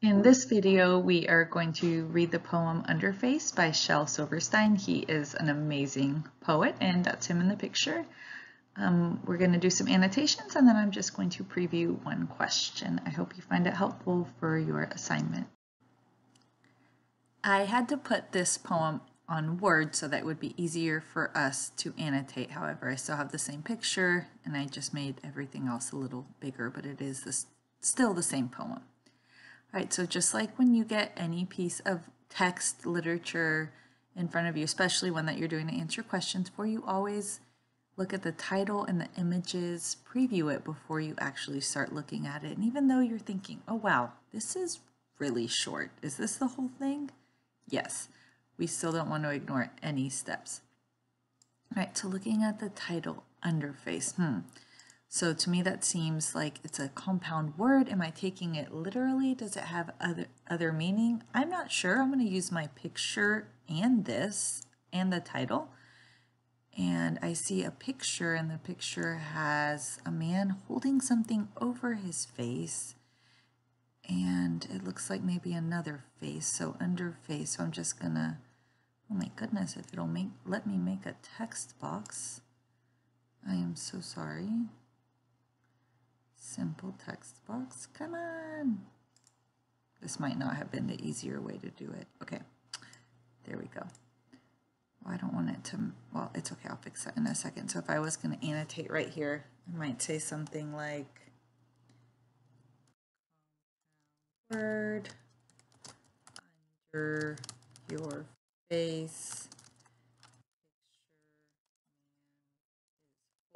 In this video, we are going to read the poem Underface by Shel Silverstein. He is an amazing poet, and that's him in the picture. We're going to do some annotations, and then I'm just going to preview one question. I hope you find it helpful for your assignment. I had to put this poem on Word so that it would be easier for us to annotate. However, I still have the same picture, and I just made everything else a little bigger, but it is still the same poem. All right, so just like when you get any piece of text, literature in front of you, especially one that you're doing to answer questions for, you always look at the title and the images, preview it before you actually start looking at it. And even though you're thinking, oh wow, this is really short, is this the whole thing? Yes, we still don't want to ignore any steps. All right, so looking at the title, Underface. So to me that seems like it's a compound word. Am I taking it literally? Does it have other meaning? I'm not sure. I'm going to use my picture and this and the title. And I see a picture, and the picture has a man holding something over his face. And it looks like maybe another face, so Underface. So I'm just going to, oh my goodness, if it'll let me make a text box. I am so sorry. Simple text box, come on. This might not have been the easier way to do it. Okay, there we go. Well, I don't want it to, well, it's okay, I'll fix that in a second. So if I was going to annotate right here, I might say something like, word under your face,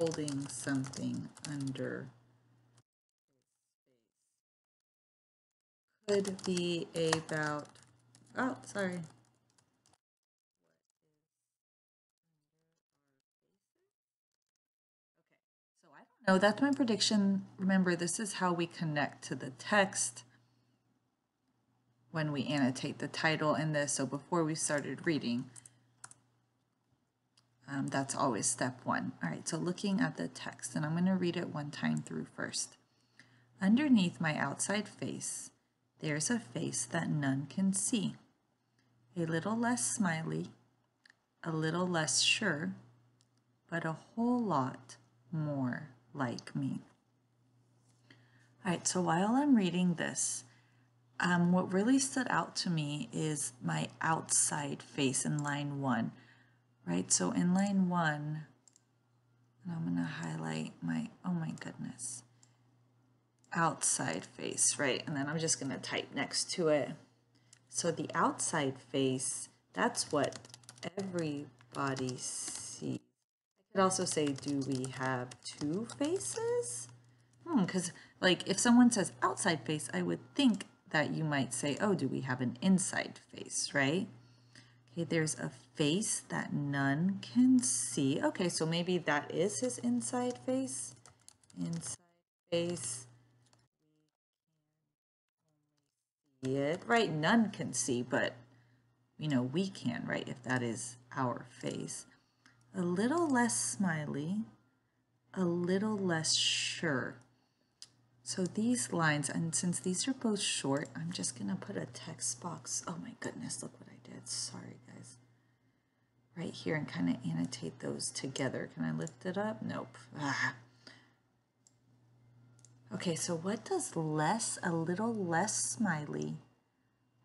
picture holding something under. Could be about, oh, sorry. Okay, so I don't know, that's my prediction. Remember, this is how we connect to the text when we annotate the title in this. So before we started reading, that's always step one. All right, so looking at the text, and I'm going to read it one time through first. Underneath my outside face, there's a face that none can see. A little less smiley, a little less sure, but a whole lot more like me. All right, so while I'm reading this, what really stood out to me is my outside face in line 1, right? So in line 1, and I'm gonna highlight my, oh my goodness, outside face, right? And then I'm just gonna type next to it. So the outside face, that's what everybody sees. I could also say, do we have two faces? Because like if someone says outside face, I would think that you might say, oh, do we have an inside face, right? Okay, there's a face that none can see. Okay, so maybe that is his inside face. Inside face. See it, right? None can see, but you know, we can, right? If that is our face. A little less smiley, a little less sure. So these lines, and since these are both short, I'm just gonna put a text box. Oh my goodness, look what I did. Sorry, guys. Right here and kind of annotate those together. Can I lift it up? Nope. Okay, so what does less, a little less smiley,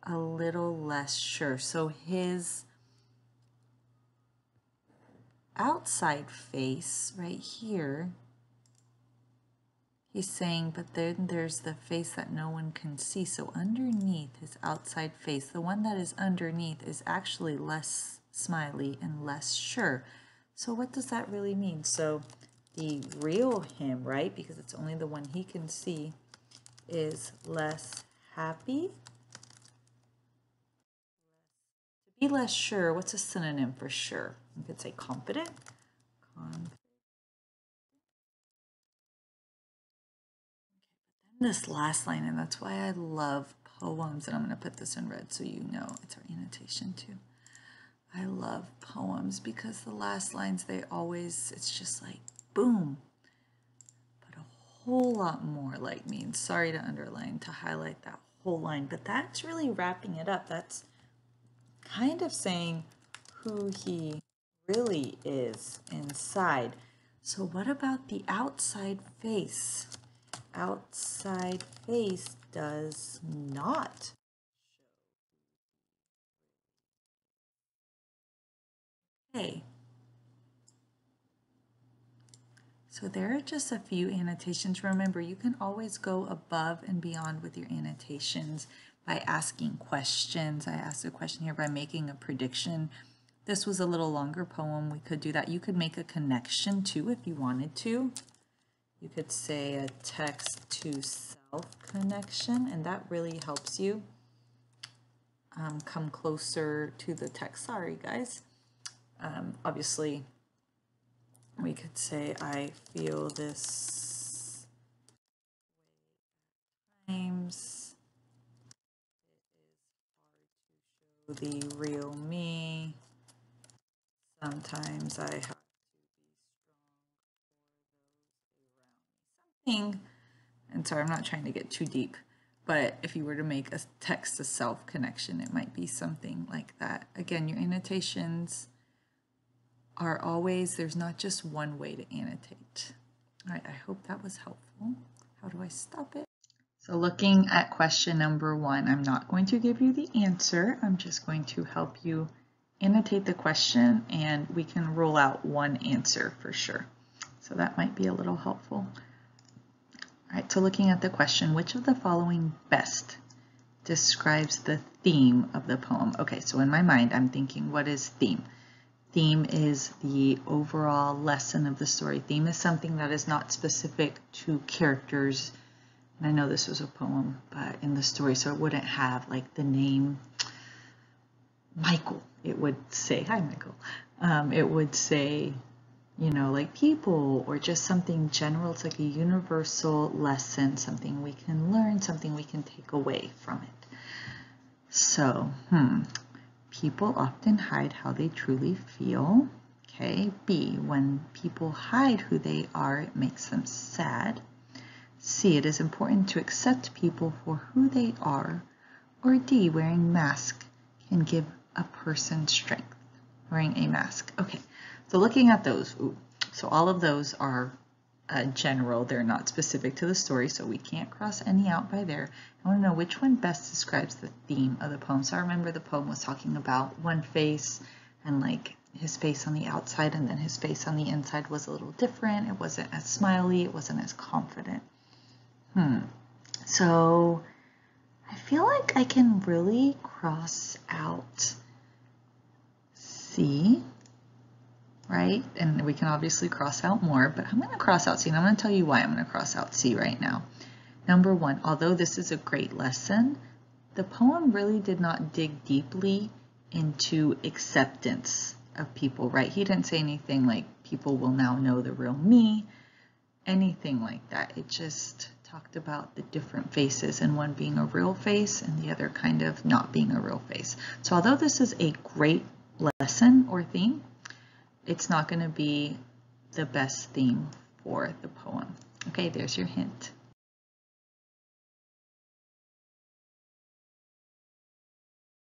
a little less sure? So his outside face right here, he's saying, but then there's the face that no one can see. So underneath his outside face, the one that is underneath is actually less smiley and less sure. So what does that really mean? So the real him, right, because it's only the one he can see, is less happy. To be less sure, what's a synonym for sure? You could say confident. This last line, and that's why I love poems, and I'm going to put this in red so you know it's our annotation too. I love poems because the last lines, they always, it's just like boom, but a whole lot more like me. And sorry to underline, to highlight that whole line, but that's really wrapping it up. That's kind of saying who he really is inside. So what about the outside face? Outside face does not. Okay. So there are just a few annotations. Remember, you can always go above and beyond with your annotations by asking questions. I asked a question here by making a prediction. This was a little longer poem. We could do that. You could make a connection too if you wanted to. You could say a text to self connection, and that really helps you come closer to the text. Sorry, guys. Obviously, we could say, I feel this times. It is hard to show the real me. Sometimes I have to be strong for those around me. Something, and sorry, I'm not trying to get too deep, but if you were to make a text to self connection, it might be something like that. Again, your annotations are always, there's not just one way to annotate. All right, I hope that was helpful. How do I stop it? So looking at question number 1, I'm not going to give you the answer. I'm just going to help you annotate the question, and we can rule out one answer for sure. So that might be a little helpful. All right, so looking at the question, which of the following best describes the theme of the poem? Okay, so in my mind, I'm thinking, what is theme? Theme is the overall lesson of the story. Theme is something that is not specific to characters. And I know this was a poem, but in the story, so it wouldn't have like the name Michael. It would say, hi, Michael. It would say, you know, like people, or just something general. It's like a universal lesson, something we can learn, something we can take away from it. So, people often hide how they truly feel. Okay. B, when people hide who they are, it makes them sad. C, it is important to accept people for who they are. Or D, wearing mask can give a person strength. Wearing a mask. Okay, so looking at those, so all of those are general. They're not specific to the story, so we can't cross any out by there. I want to know which one best describes the theme of the poem. So I remember the poem was talking about one face, and like his face on the outside, and then his face on the inside was a little different. It wasn't as smiley, it wasn't as confident. So I feel like I can really cross out C, right? And we can obviously cross out more, but I'm going to cross out C, and I'm going to tell you why I'm going to cross out C right now. Number 1, although this is a great lesson, the poem really did not dig deeply into acceptance of people, right? He didn't say anything like people will now know the real me, anything like that. It just talked about the different faces, and one being a real face and the other kind of not being a real face. So although this is a great lesson or theme, it's not going to be the best theme for the poem. Okay, there's your hint.